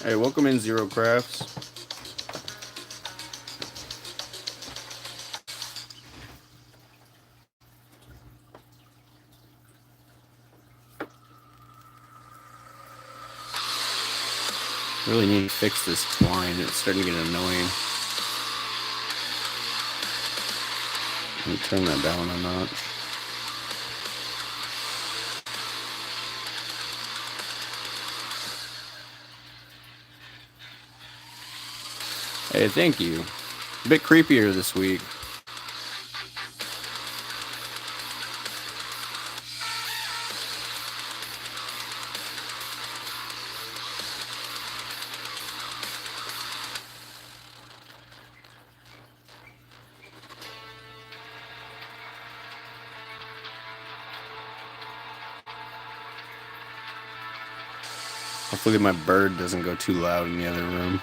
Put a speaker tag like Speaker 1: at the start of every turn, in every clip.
Speaker 1: Hey, welcome in Zero Crafts. Really need to fix this twine. It's starting to get annoying. Let me turn that down a notch. Hey, thank you. A bit creepier this week. Hopefully my bird doesn't go too loud in the other room.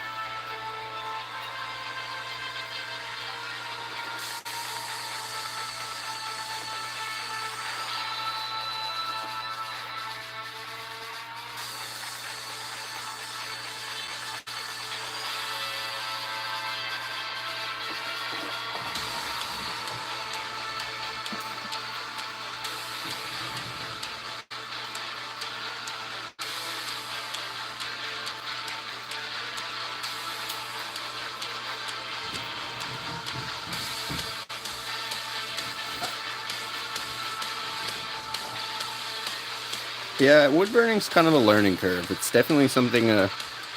Speaker 1: Yeah, wood burning's kind of a learning curve. It's definitely something, a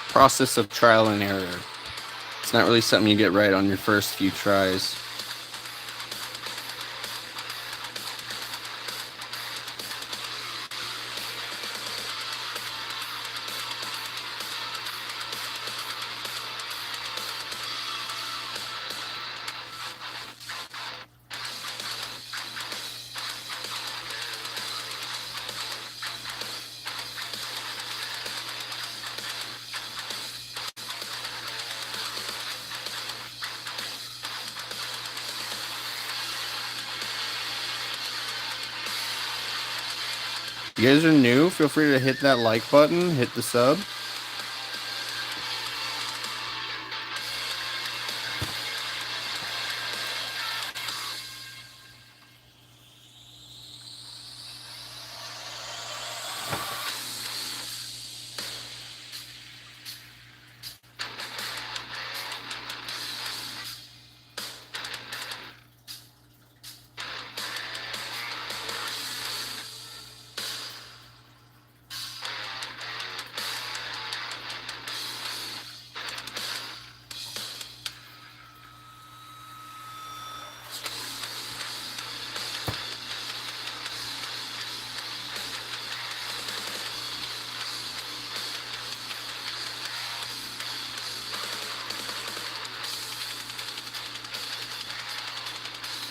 Speaker 1: process of trial and error. It's not really something you get right on your first few tries. If you guys are new, feel free to hit that like button, hit the sub.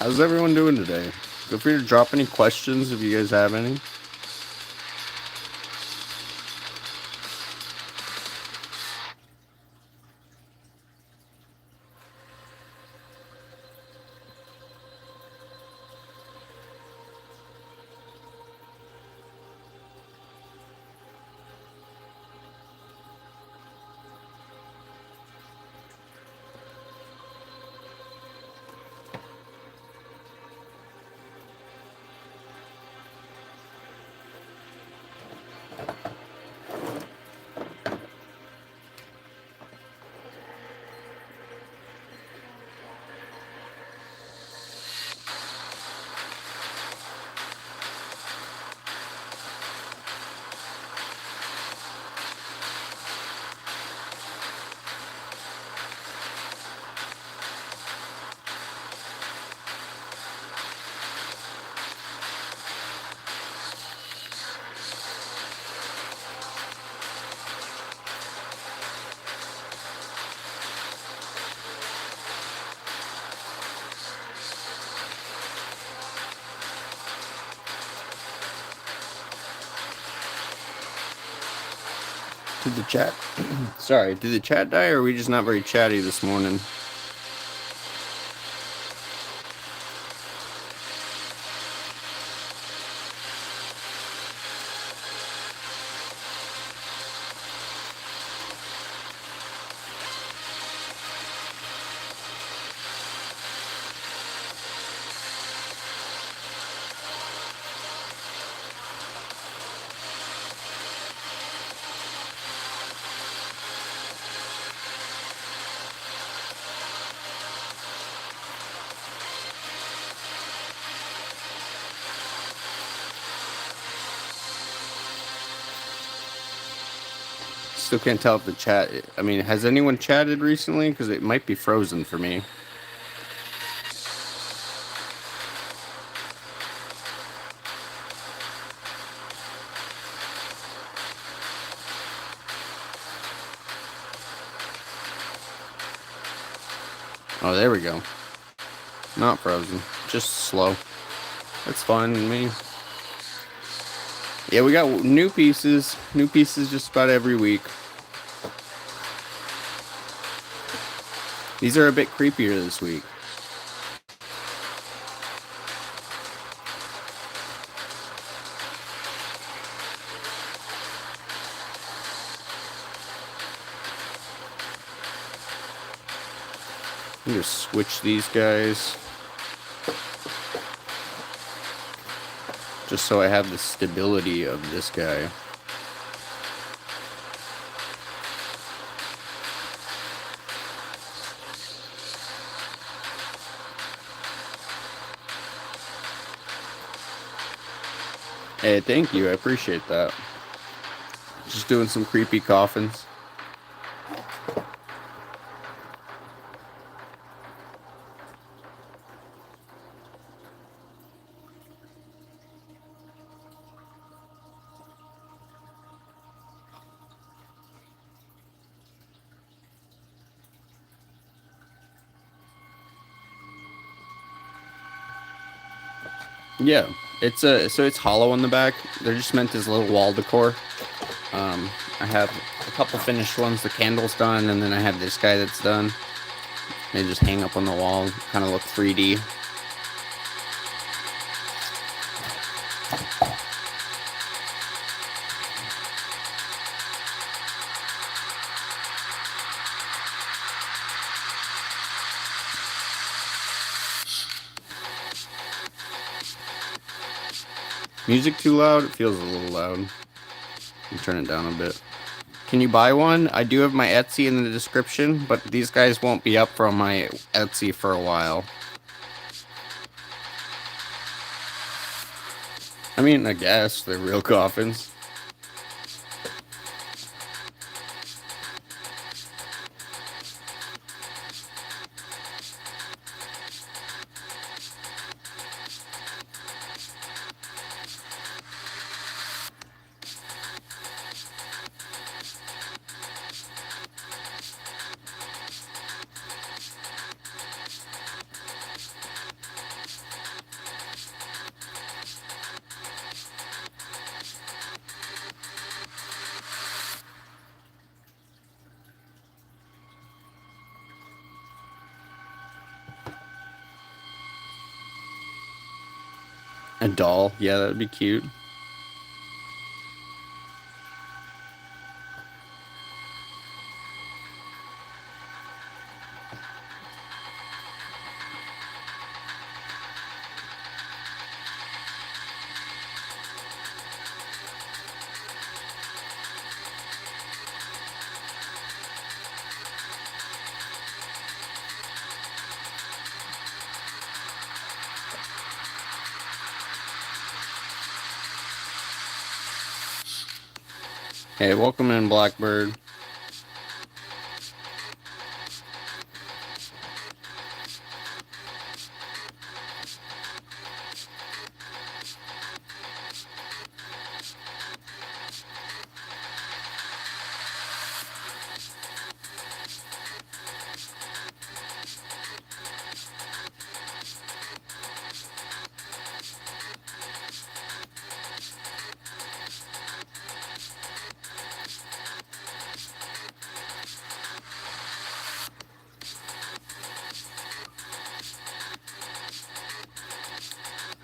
Speaker 1: How's everyone doing today? Feel free to drop any questions if you guys have any. Did the chat sorry, did the chat die or are we just not very chatty this morning? still can't tell if the chat. I mean, has anyone chatted recently? Because it might be frozen for me. Oh, there we go. Not frozen, just slow. That's fine with me. Yeah, we got new pieces. New pieces just about every week. These are a bit creepier this week. I'm gonna switch these guys. Just so I have the stability of this guy. Hey, thank you. I appreciate that. Just doing some creepy coffins. Yeah, it's hollow on the back. They're just meant as little wall decor. I have a couple finished ones. The candle's done, and then I have this guy that's done. They just hang up on the wall, kind of look 3D. Music too loud? It feels a little loud. I'll turn it down a bit. Can you buy one? I do have my Etsy in the description, but these guys won't be up from my Etsy for a while. I mean, I guess they're real coffins. A doll? Yeah, that would be cute. Hey, welcome in, Blackbird.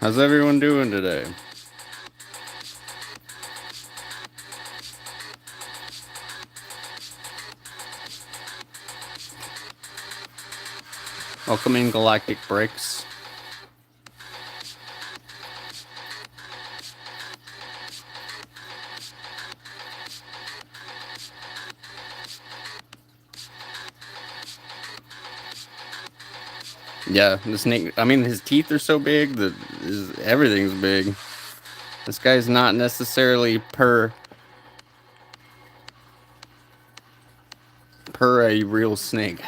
Speaker 1: How's everyone doing today? Welcome in, Galactic Bricks. Yeah, the snake. I mean, his teeth are so big that everything's big. This guy's not necessarily per. per a real snake.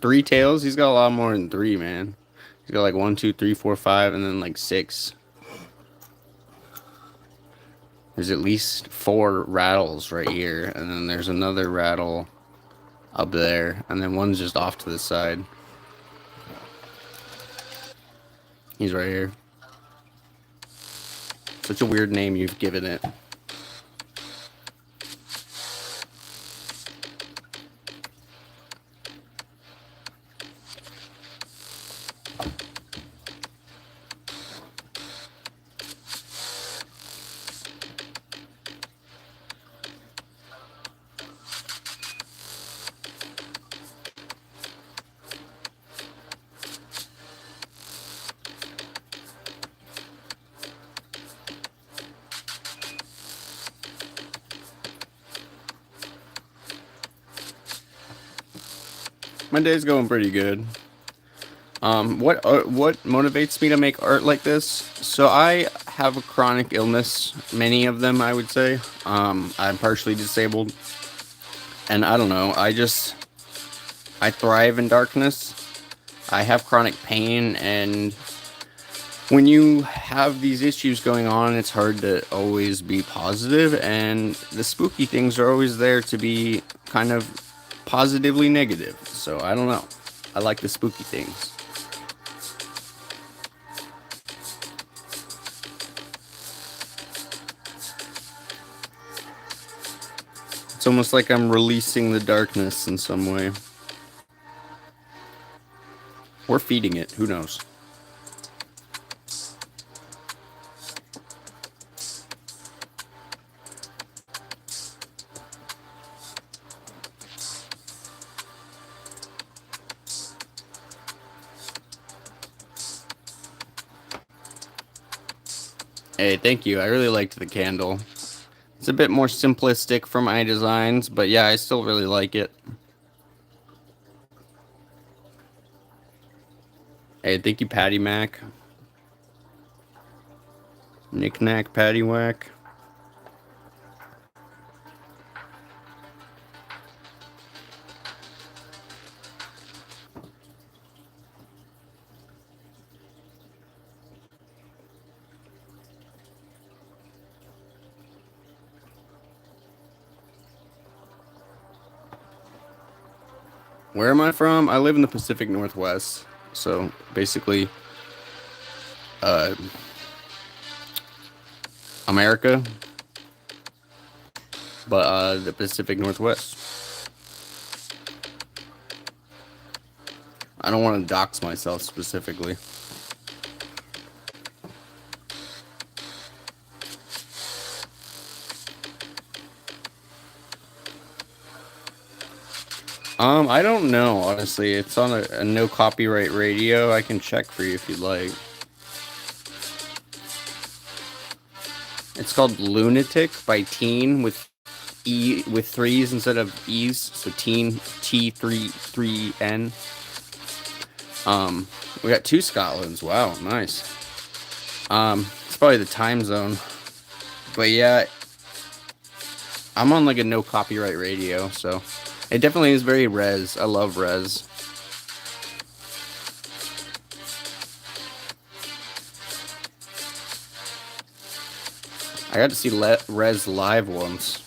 Speaker 1: Three tails? He's got a lot more than three, man. He's got like 1, 2, 3, 4, 5, and then like 6. There's at least 4 rattles right here, and then there's another rattle up there, and then one's just off to the side. He's right here. Such a weird name you've given it. My day's going pretty good. What motivates me to make art like this? So I have a chronic illness, many of them I would say. I'm partially disabled, and I don't know. I thrive in darkness. I have chronic pain, and when you have these issues going on, it's hard to always be positive, and the spooky things are always there to be kind of positively negative. So I don't know. I like the spooky things. It's almost like I'm releasing the darkness in some way. Or feeding it, who knows? Hey, thank you. I really liked the candle. It's a bit more simplistic for my designs, but yeah, I still really like it. Hey, thank you, Patty Mac. Knick Knack, Patty Whack. Where am I from? I live in the Pacific Northwest. So basically, uh, America, but the Pacific Northwest. I don't want to dox myself specifically. I don't know, honestly. It's on a no copyright radio. I can check for you if you'd like. It's called Lunatic by Teen with with 3s instead of E's. So Teen T3N. We got 2 Scotlands. Wow, nice. It's probably the time zone. But yeah, I'm on like a no copyright radio, so it definitely is very res. I love res. I got to see Res live once.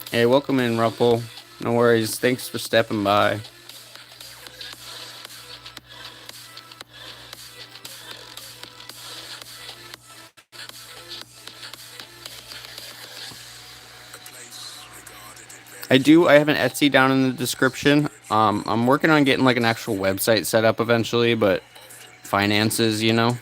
Speaker 1: Hey, welcome in, Ruffle. No worries. Thanks for stepping by. I do. I have an Etsy down in the description. I'm working on getting like an actual website set up eventually, but finances, you know.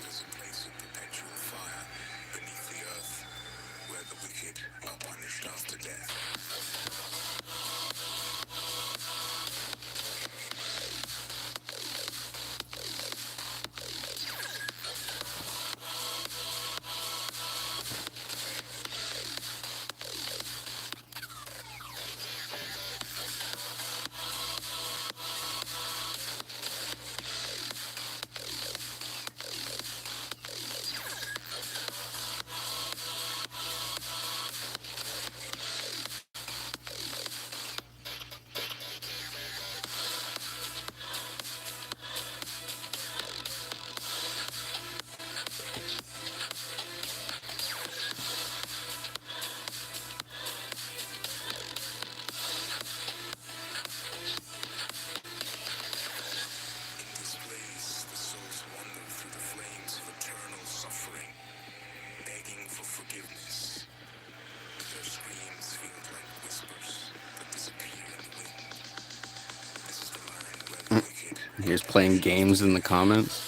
Speaker 1: He's playing games in the comments.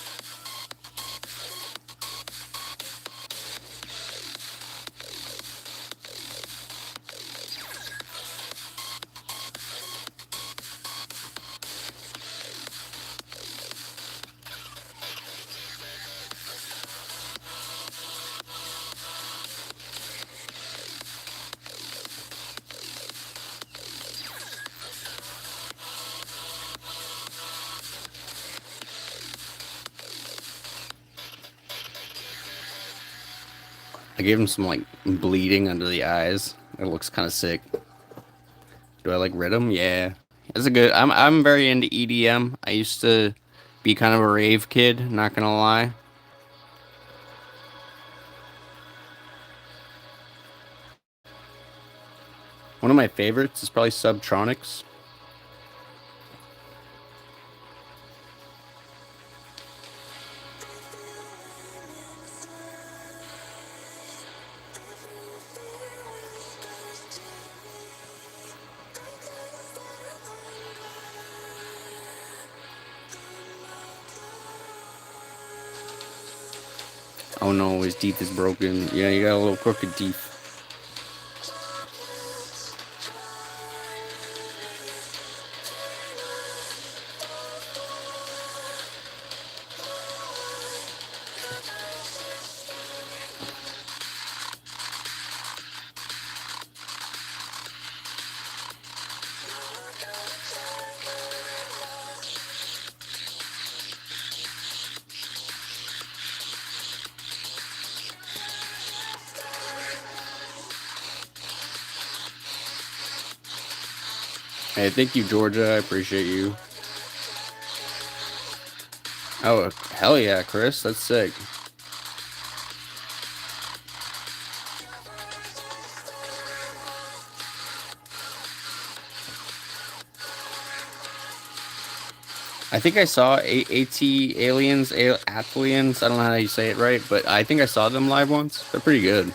Speaker 1: I gave him some like bleeding under the eyes. It looks kind of sick. Do I like rhythm? Yeah, it's a good. I'm very into EDM. I used to be kind of a rave kid. Not gonna lie. One of my favorites is probably Subtronics. Oh no, his teeth is broken. Yeah, you got a little crooked teeth. Hey, thank you, Georgia. I appreciate you. Oh, hell yeah, Chris. That's sick. I think I saw AT Aliens, Aliens. I don't know how you say it right, but I think I saw them live once. They're pretty good.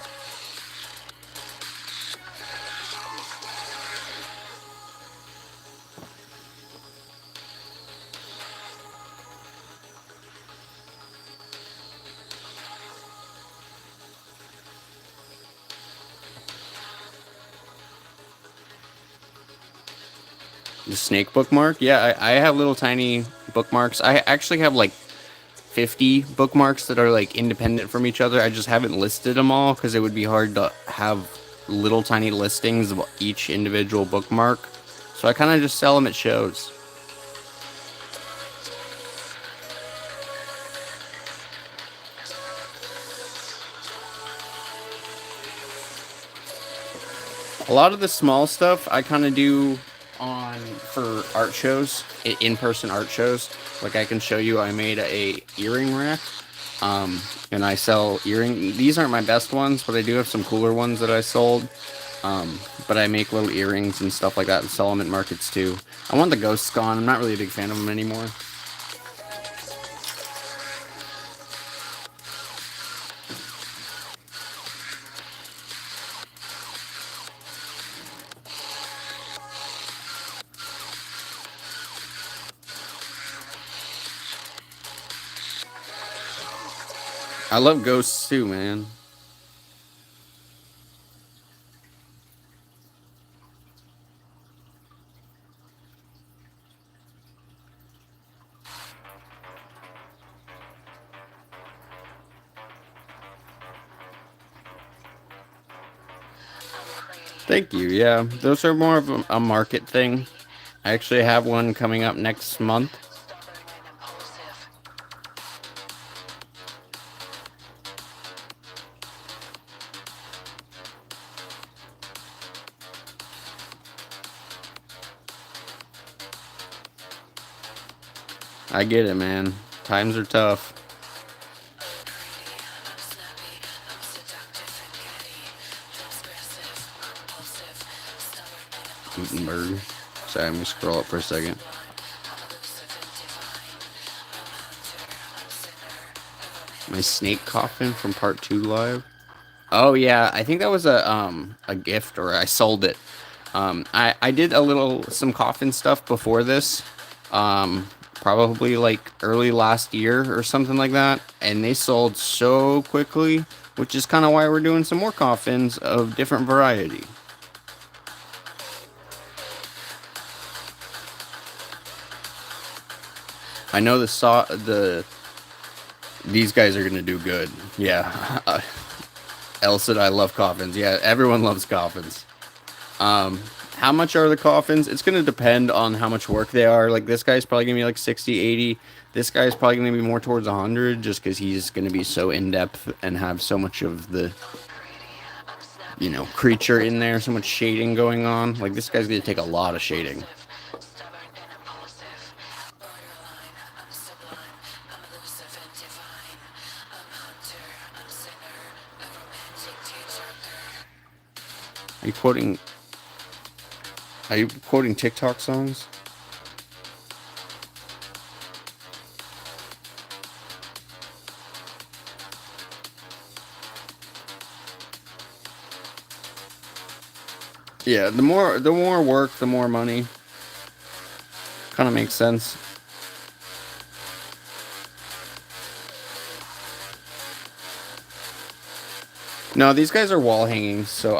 Speaker 1: The snake bookmark? Yeah, I have little tiny bookmarks. I actually have like 50 bookmarks that are like independent from each other. I just haven't listed them all because it would be hard to have little tiny listings of each individual bookmark. So I kind of just sell them at shows. A lot of the small stuff I kind of do on for art shows, in-person art shows. Like I can show you, I made a earring rack, and I sell earring. These aren't my best ones, but I do have some cooler ones that I sold. But I make little earrings and stuff like that and sell them at markets too. I want the ghosts gone. I'm not really a big fan of them anymore. I love ghosts too, man. Thank you. Yeah, those are more of a market thing. I actually have one coming up next month. I get it, man. Times are tough. Gutenberg. Sorry, I'm gonna scroll up for a second. My snake coffin from part 2 live. Oh yeah, I think that was a gift, or I sold it. I did some coffin stuff before this. Probably like early last year or something like that, and they sold so quickly, which is kind of why we're doing some more coffins of different variety. I know these guys are gonna do good. Yeah. Elsa, I love coffins. Yeah, everyone loves coffins. How much are the coffins? It's going to depend on how much work they are. Like, this guy's probably going to be like 60, 80. This guy's probably going to be more towards 100, just because he's going to be so in-depth and have so much of the, creature in there, so much shading going on. Like, this guy's going to take a lot of shading. Are you quoting TikTok songs? Yeah, the more work, the more money. Kind of makes sense. No, these guys are wall hanging, so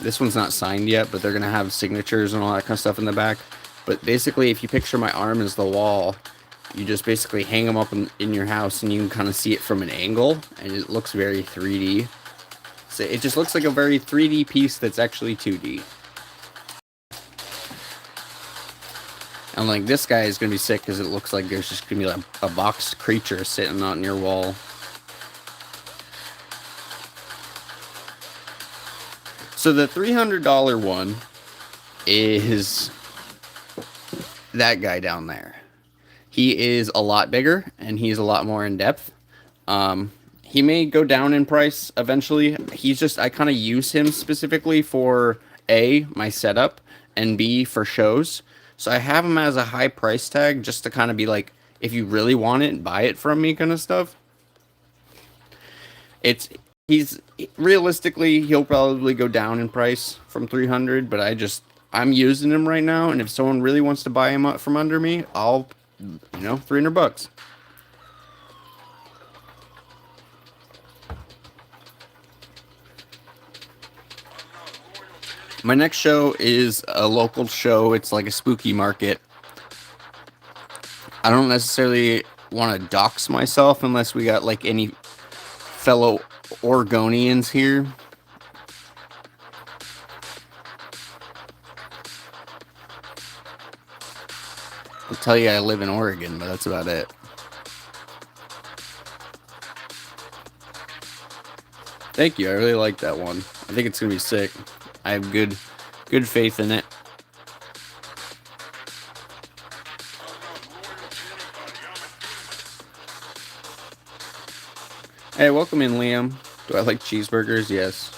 Speaker 1: this one's not signed yet, but they're gonna have signatures and all that kind of stuff in the back. But basically, if you picture my arm as the wall, you just basically hang them up in your house, and you can kind of see it from an angle, and it looks very 3D. So it just looks like a very 3D piece that's actually 2D. And like, this guy is gonna be sick because it looks like there's just gonna be like a boxed creature sitting on your wall. So the $300 one is that guy down there. He is a lot bigger, and he's a lot more in depth. He may go down in price eventually. I kind of use him specifically for A, my setup, and B, for shows. So I have him as a high price tag just to kind of be like, if you really want it, buy it from me kind of stuff. He's realistically, he'll probably go down in price from 300, but I'm using him right now, and if someone really wants to buy him up from under me, I'll, $300. My next show is a local show. It's like a spooky market. I don't necessarily want to dox myself unless we got like any fellow Oregonians here. I'll tell you I live in Oregon, but that's about it. Thank you. I really like that one. I think it's gonna be sick. I have good faith in it. Hey, welcome in, Liam. Do I like cheeseburgers? Yes.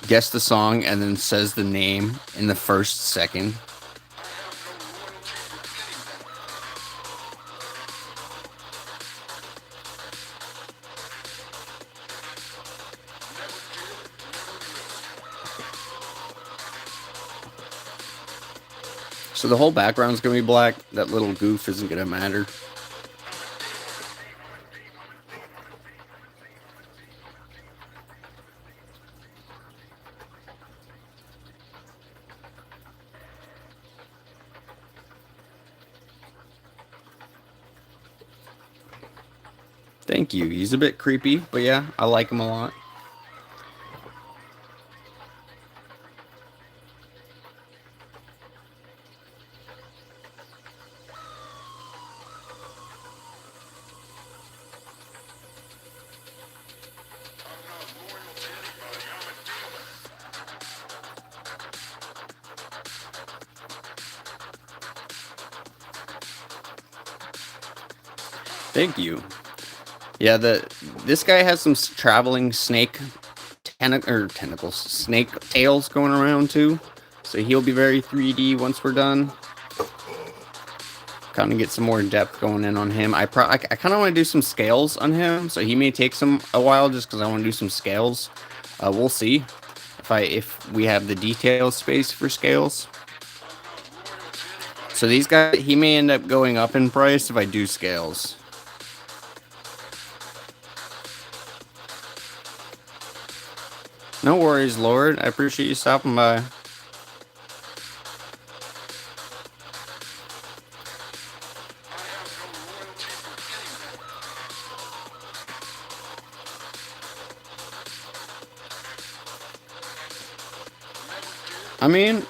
Speaker 1: Guess the song and then says the name in the first second. So the whole background's gonna be black. That little goof isn't gonna matter. Thank you. He's a bit creepy, but yeah, I like him a lot. Thank you. Yeah, this guy has some traveling snake tentacles, snake tails going around too. So he'll be very 3D once we're done. Kind of get some more depth going in on him. I kind of want to do some scales on him, so he may take a while just because I want to do some scales. We'll see if we have the detail space for scales. So these guys, he may end up going up in price if I do scales. No worries, Lord. I appreciate you stopping by. I mean,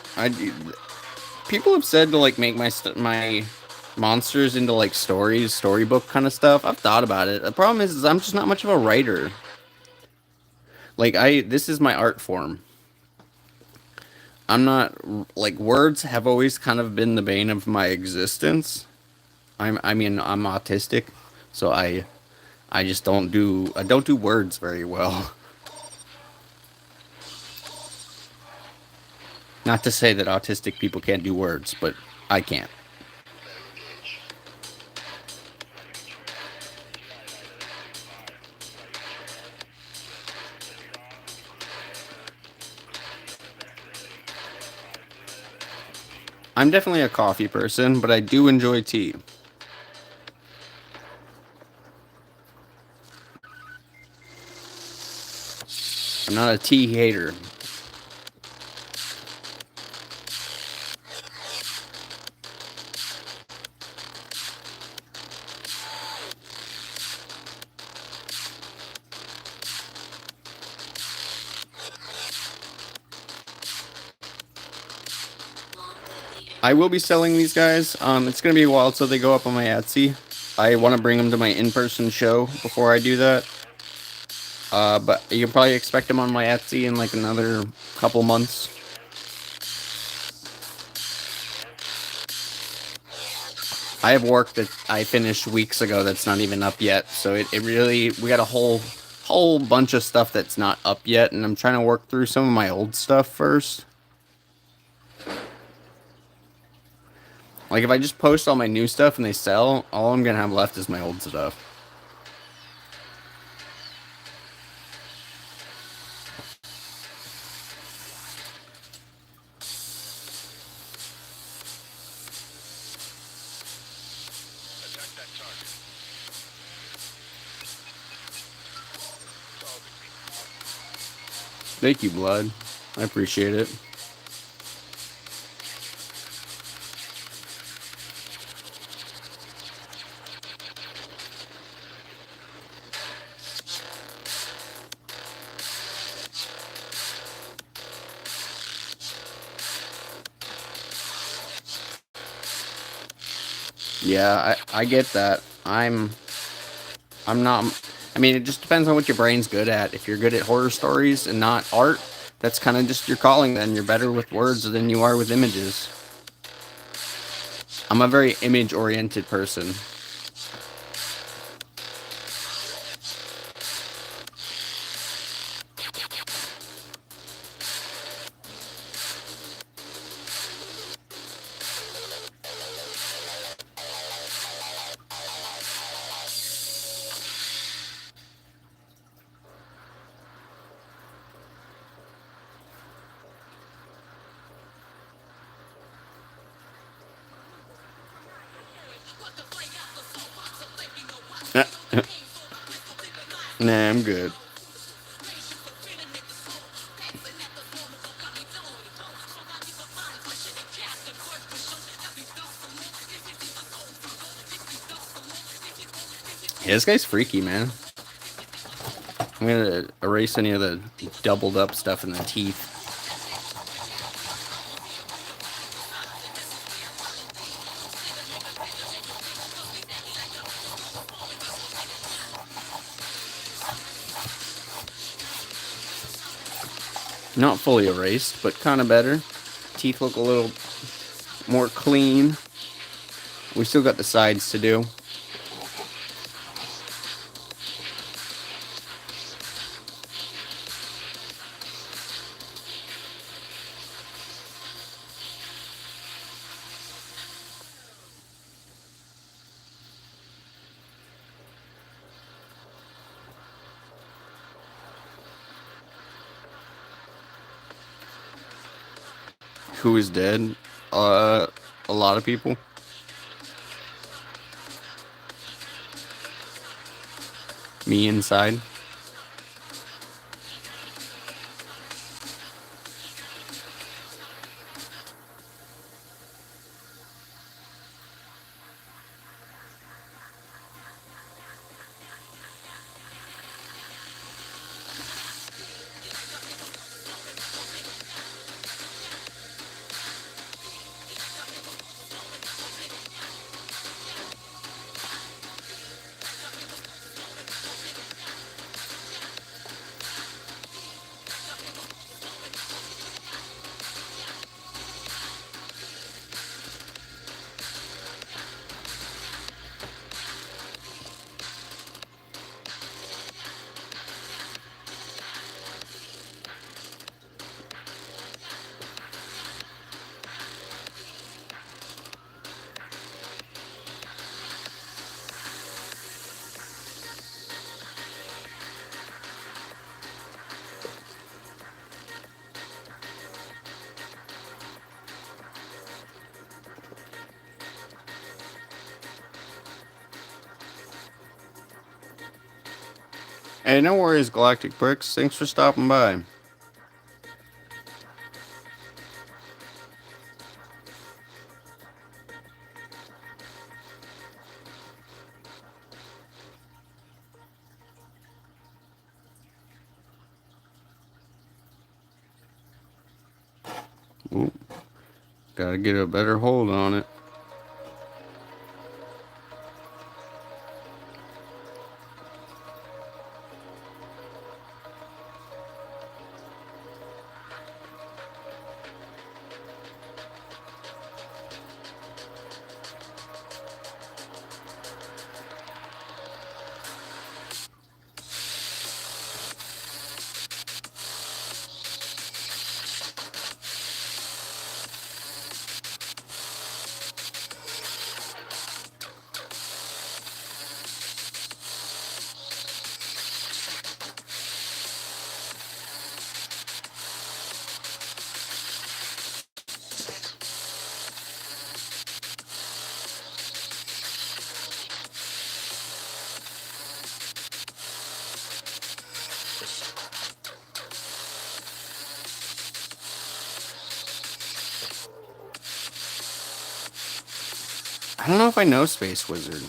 Speaker 1: people have said to like make my monsters into like storybook kind of stuff. I've thought about it. The problem is I'm just not much of a writer. Like this is my art form. I'm not like words have always kind of been the bane of my existence. I mean I'm autistic, so I just don't do words very well. Not to say that autistic people can't do words, but I can't. I'm definitely a coffee person, but I do enjoy tea. I'm not a tea hater. I will be selling these guys. It's gonna be a while till they go up on my Etsy. I want to bring them to my in-person show before I do that. But you can probably expect them on my Etsy in like another couple months. I have work that I finished weeks ago that's not even up yet. So it really, we got a whole bunch of stuff that's not up yet, and I'm trying to work through some of my old stuff first. Like if I just post all my new stuff and they sell, all I'm gonna have left is my old stuff. Thank you, Blood. I appreciate it. Yeah, I get that. I'm not. I mean, it just depends on what your brain's good at. If you're good at horror stories and not art, that's kind of just your calling. Then you're better with words than you are with images. I'm a very image-oriented person. Nah, I'm good. Yeah, this guy's freaky, man. I'm gonna erase any of the doubled up stuff in the teeth. Not fully erased, but kind of better. Teeth look a little more clean. We still got the sides to do. Who is dead? A lot of people. Me inside. Hey, no worries, Galactic Bricks. Thanks for stopping by. Ooh, gotta get a better hold on it. I don't know if I know Space Wizard.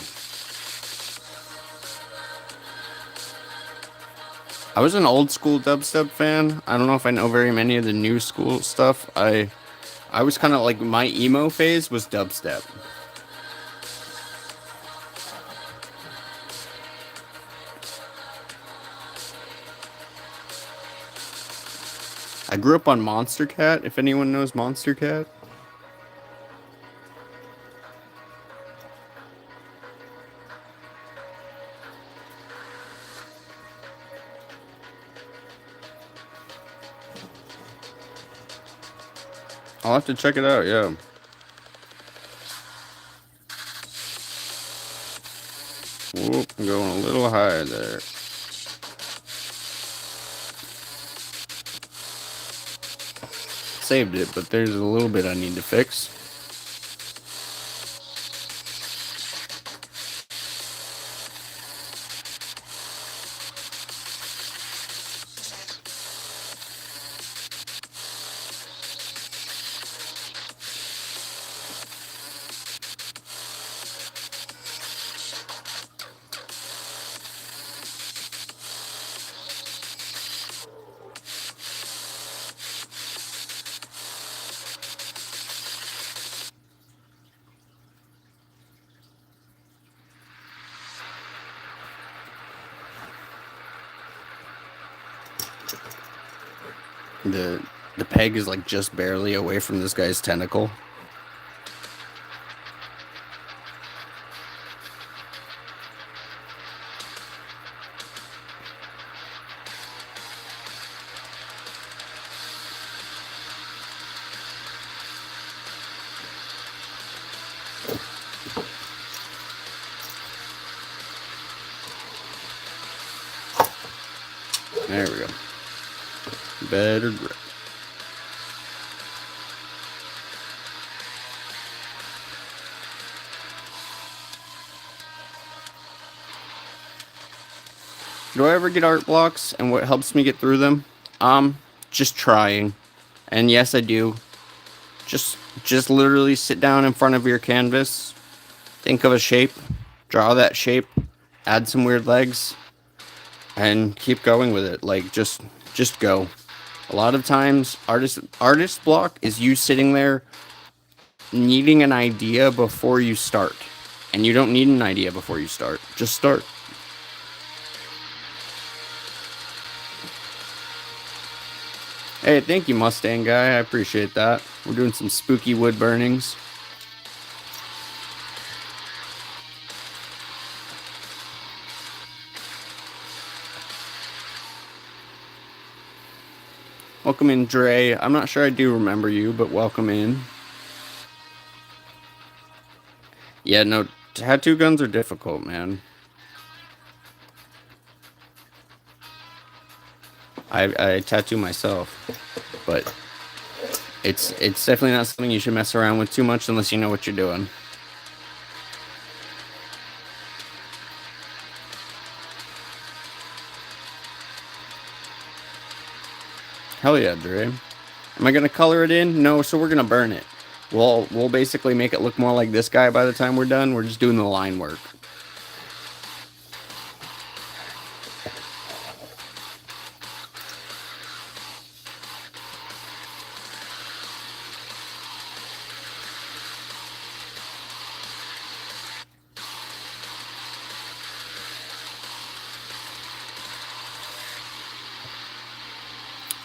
Speaker 1: I was an old school dubstep fan. I don't know if I know very many of the new school stuff. I was kind of like, my emo phase was dubstep. I grew up on Monster Cat, if anyone knows Monster Cat. I'll have to check it out, yeah. Whoop, I'm going a little higher there. Saved it, but there's a little bit I need to fix. The the peg is like just barely away from this guy's tentacle. There we go. Better grip. Do I ever get art blocks and what helps me get through them? Just trying. And yes, I do. Just literally sit down in front of your canvas, think of a shape, draw that shape, add some weird legs, and keep going with it. Like just go. A lot of times artist block is you sitting there needing an idea before you start. And you don't need an idea before you start. Just start. Hey, thank you, Mustang guy. I appreciate that. We're doing some spooky wood burnings. Welcome in, Dre. I'm not sure I do remember you, but welcome in. Yeah, no, tattoo guns are difficult, man. I tattoo myself, but it's definitely not something you should mess around with too much unless you know what you're doing. Hell yeah, Dre. Am I gonna color it in? No, so we're gonna burn it. We'll basically make it look more like this guy by the time we're done. We're just doing the line work.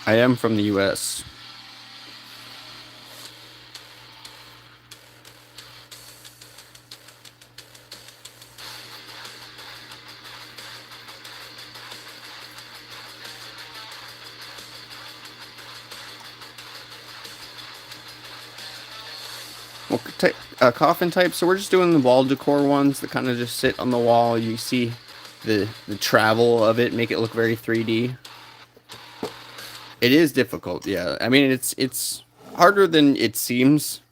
Speaker 1: I am from the US. Well, coffin type. So we're just doing the wall decor ones that kind of just sit on the wall. You see the travel of it, make it look very 3D. It is difficult, yeah. I mean, it's harder than it seems.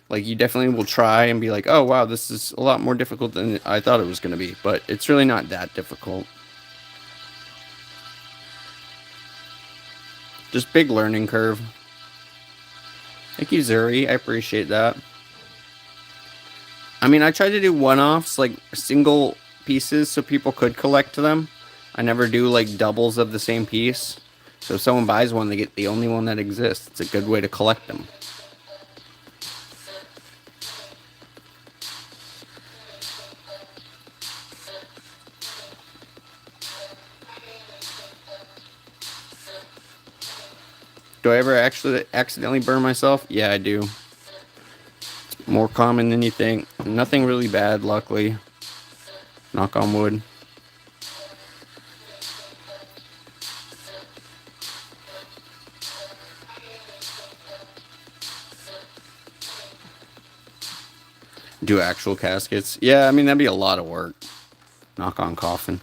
Speaker 1: Like you definitely will try and be like, oh wow, this is a lot more difficult than I thought it was gonna be, but it's really not that difficult. Just big learning curve. Thank you, Zuri. I appreciate that. I mean, I try to do one-offs, like single pieces, so people could collect them. I never do like doubles of the same piece. So if someone buys one, they get the only one that exists. It's a good way to collect them. Do I ever actually accidentally burn myself? Yeah, I do. It's more common than you think. Nothing really bad, luckily. Knock on wood. Do actual caskets? Yeah, I mean, that'd be a lot of work. Knock on coffin.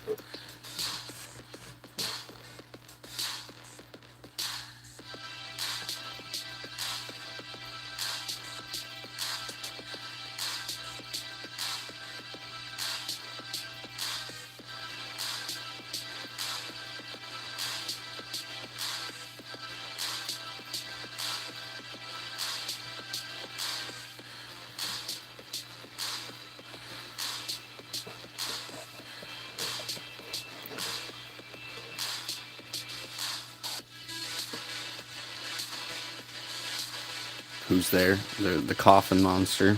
Speaker 1: Who's there? The coffin monster.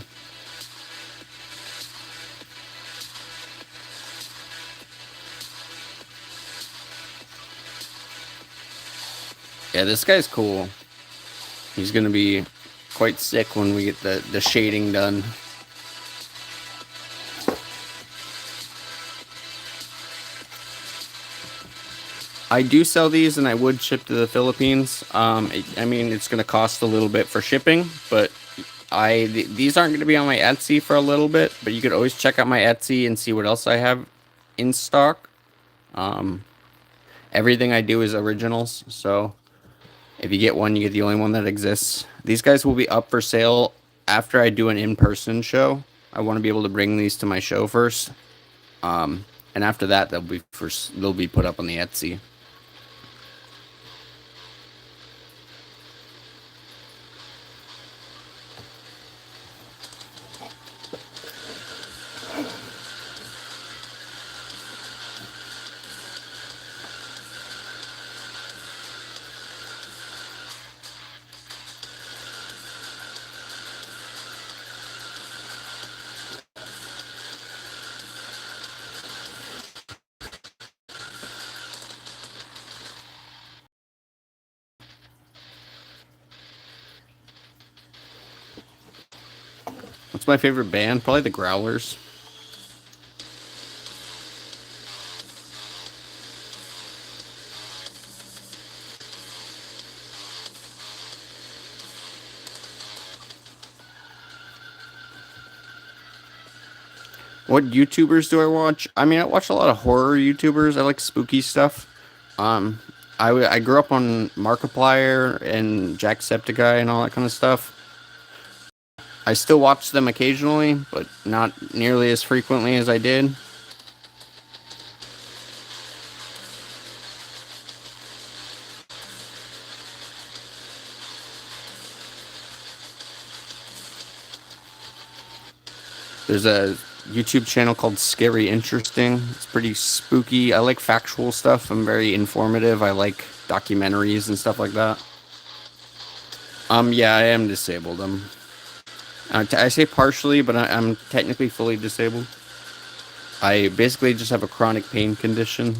Speaker 1: Yeah, this guy's cool. He's gonna be quite sick when we get the shading done. I do sell these, and I would ship to the Philippines. I mean, it's gonna cost a little bit for shipping, but these aren't gonna be on my Etsy for a little bit. But you could always check out my Etsy and see what else I have in stock. Um, Everything I do is originals, so if you get one, you get the only one that exists. These guys will be up for sale after I do an in-person show. I want to be able to bring these to my show first, and after that, they'll be put up on the Etsy. What's my favorite band? Probably the Growlers. What YouTubers do I watch? I mean, I watch a lot of horror YouTubers. I like spooky stuff. Um, I grew up on Markiplier and Jacksepticeye and all that kind of stuff. I still watch them occasionally, but not nearly as frequently as I did. There's a YouTube channel called Scary Interesting. It's pretty spooky. I like factual stuff. I'm very informative. I like documentaries and stuff like that. Yeah, I am disabled. I say partially, but I'm technically fully disabled. I basically just have a chronic pain condition.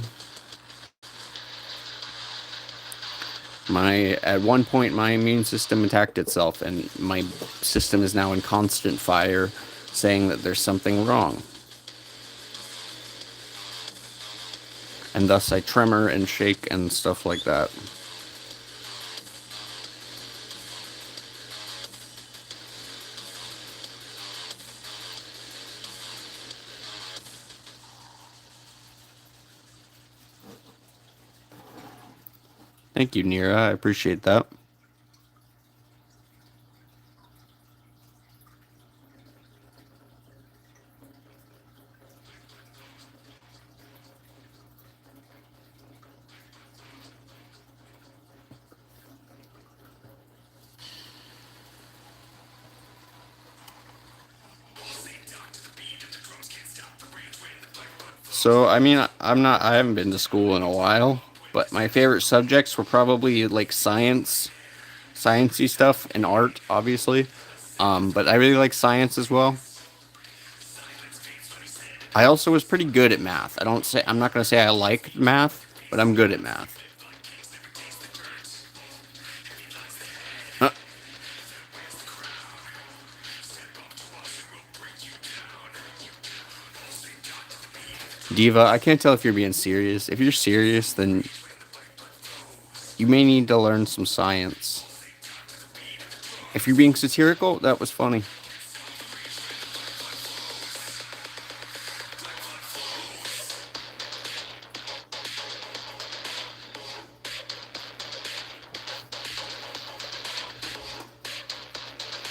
Speaker 1: At one point my immune system attacked itself, and my system is now in constant fire, saying that there's something wrong. And thus I tremor and shake and stuff like that. Thank you, Nira. I appreciate that. So, I mean, I haven't been to school in a while, but my favorite subjects were probably like sciencey stuff, and art, obviously. But I really like science as well. I also was pretty good at math. I'm not gonna say I liked math, but I'm good at math. Uh, Diva, I can't tell if you're being serious. If you're serious, then you may need to learn some science. If you're being satirical, that was funny.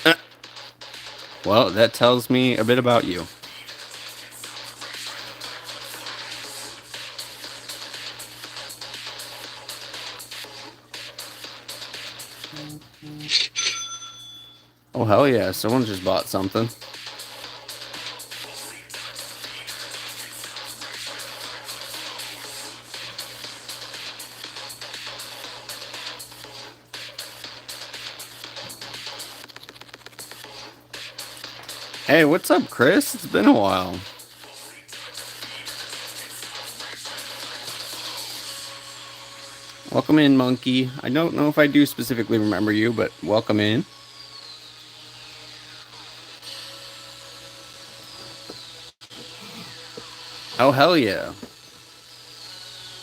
Speaker 1: Uh, well, that tells me a bit about you. Oh, hell yeah. Someone just bought something. Hey, what's up, Chris? It's been a while. Welcome in, Monkey. I don't know if I do specifically remember you, but welcome in. Oh, hell yeah.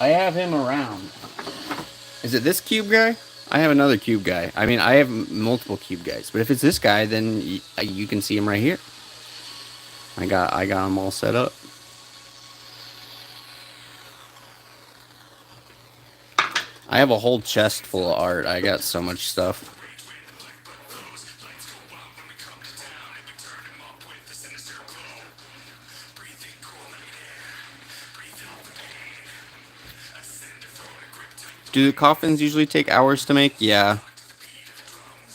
Speaker 1: I have him around. Is it this cube guy? I have another cube guy. I mean, I have multiple cube guys, but if it's this guy, then you can see him right here. I got him all set up. I have a whole chest full of art. I got so much stuff. Do the coffins usually take hours to make? Yeah.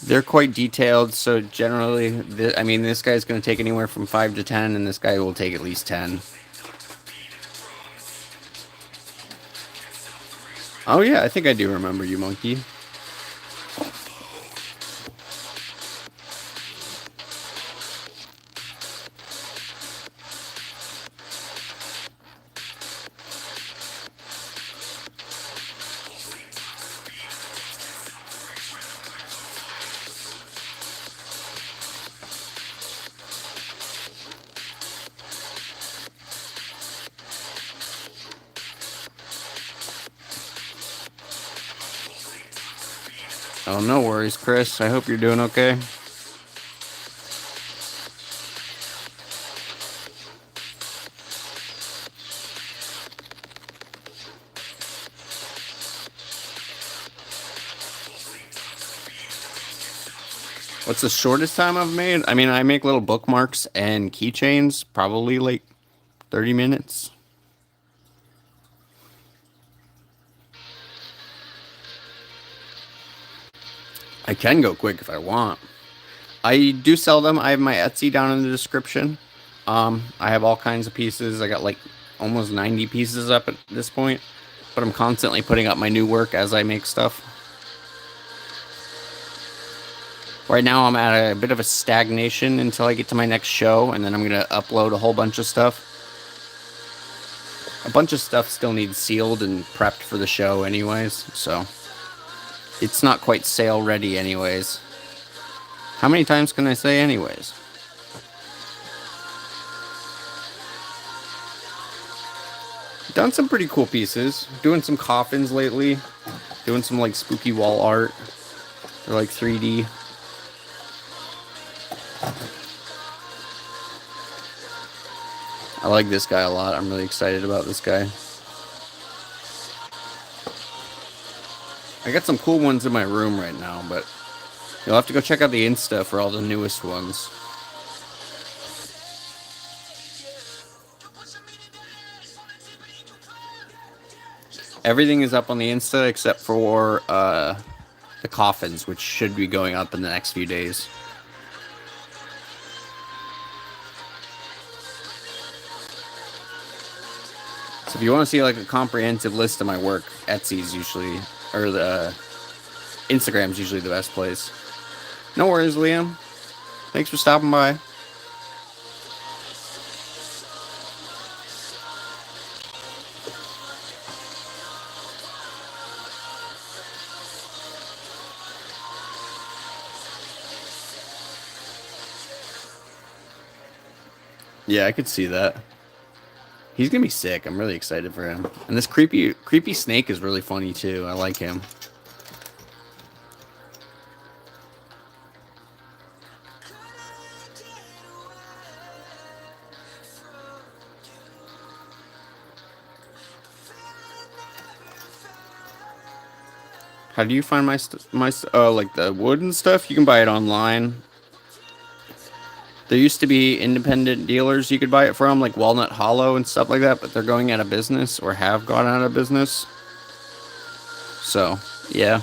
Speaker 1: They're quite detailed, so generally, I mean, this guy's going to take anywhere from 5 to 10, and this guy will take at least 10. Oh yeah, I think I do remember you, Monkey. Oh, no worries, Chris. I hope you're doing okay. What's the shortest time I've made? I mean, I make little bookmarks and keychains, probably like 30 minutes. I can go quick if I want. I do sell them. I have my Etsy down in the description. I have all kinds of pieces. I got like almost 90 pieces up at this point, but I'm constantly putting up my new work as I make stuff. Right now I'm at a bit of a stagnation until I get to my next show, and then I'm going to upload a whole bunch of stuff. A bunch of stuff still needs sealed and prepped for the show anyways, so it's not quite sale ready anyways. How many times can I say anyways? Done some pretty cool pieces. Doing some coffins lately. Doing some like spooky wall art. They're like 3D. I like this guy a lot. I'm really excited about this guy. I got some cool ones in my room right now, but you'll have to go check out the Insta for all the newest ones. Everything is up on the Insta except for the coffins, which should be going up in the next few days. So if you want to see like a comprehensive list of my work, Etsy's usually, or the Instagram's usually the best place. No worries, Liam. Thanks for stopping by. Yeah, I could see that. He's gonna be sick. I'm really excited for him. And this creepy snake is really funny too. I like him. How do you find my like the wood and stuff? You can buy it online. There used to be independent dealers you could buy it from, like Walnut Hollow and stuff like that, but they're going out of business or have gone out of business. So, yeah.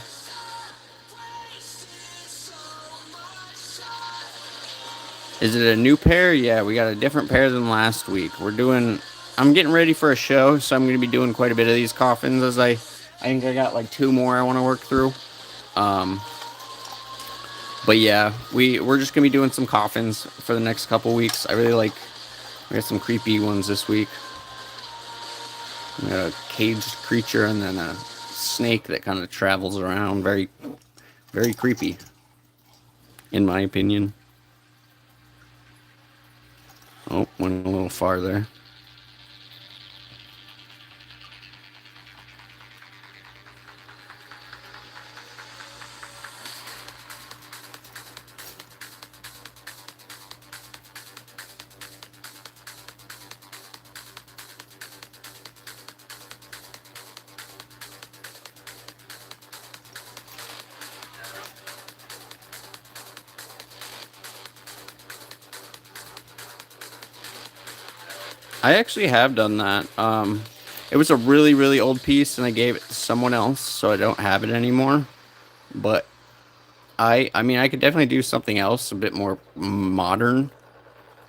Speaker 1: Is it a new pair? Yeah, we got a different pair than last week. I'm getting ready for a show, so I'm going to be doing quite a bit of these coffins as I think I got like 2 more I want to work through. But yeah, we're just gonna be doing some coffins for the next couple weeks. We got some creepy ones this week. We got a caged creature and then a snake that kind of travels around. Very, very creepy, in my opinion. Oh, went a little farther. I actually have done that. It was a really, really old piece, and I gave it to someone else, so I don't have it anymore. But I mean, I could definitely do something else, a bit more modern.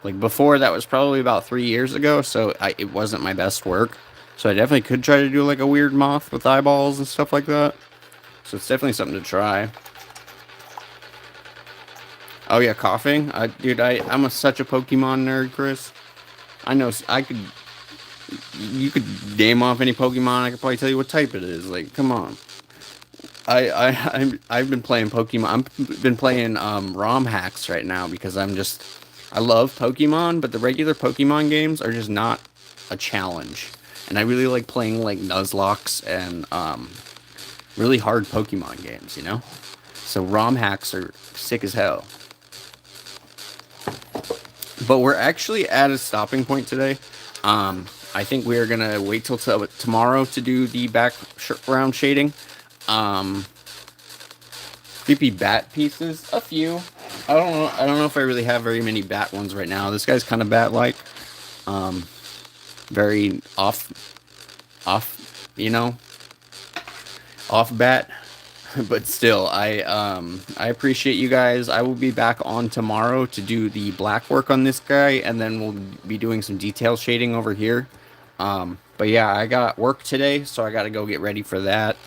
Speaker 1: Like before, that was probably about 3 years ago, so it wasn't my best work. So I definitely could try to do like a weird moth with eyeballs and stuff like that. So it's definitely something to try. Oh yeah, coughing. Dude, I'm such a Pokemon nerd, Chris. I know I could. You could name off any Pokemon. I could probably tell you what type it is. Like, come on. I've been playing Pokemon. I've been playing ROM hacks right now because I love Pokemon, but the regular Pokemon games are just not a challenge. And I really like playing like Nuzlocke and really hard Pokemon games, you know? So ROM hacks are sick as hell. But we're actually at a stopping point today. I think we are gonna wait till tomorrow to do the background shading. Creepy bat pieces, a few. I don't know. I don't know if I really have very many bat ones right now. This guy's kind of bat-like. Very off, you know, off bat. But still, I appreciate you guys. I will be back on tomorrow to do the black work on this guy, and then we'll be doing some detail shading over here. But yeah, I got work today, so I got to go get ready for that.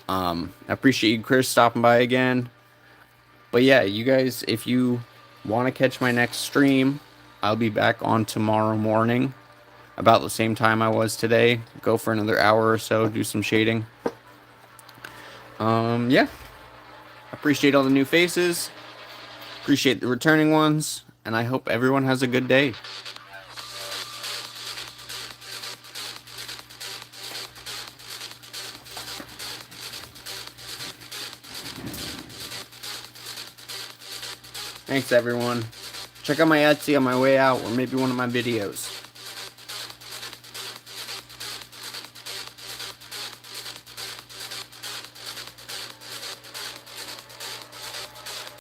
Speaker 1: I appreciate you, Chris, stopping by again. But yeah, you guys, if you want to catch my next stream, I'll be back on tomorrow morning, about the same time I was today. Go for another hour or so, do some shading. Yeah. Appreciate all the new faces. Appreciate the returning ones. And I hope everyone has a good day. Thanks, everyone. Check out my Etsy on my way out, or maybe one of my videos.